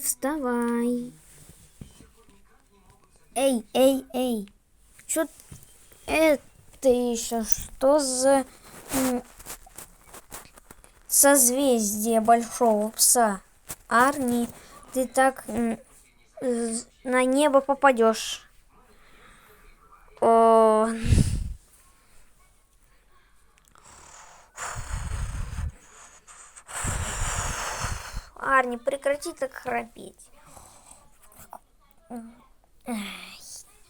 вставай. Эй. Чё это еще? Что за созвездие большого пса? Арни, ты так на небо попадешь. О... Арни, прекрати так храпеть.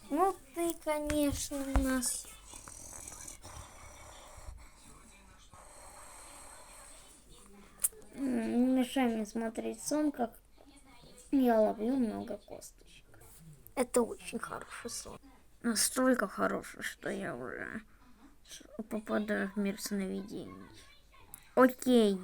Ну ты, конечно, у нас. Не мешай мне смотреть сон, как я ловлю много косточек. Это очень хороший сон. Настолько хороший, что я уже попадаю в мир сновидений. Окей.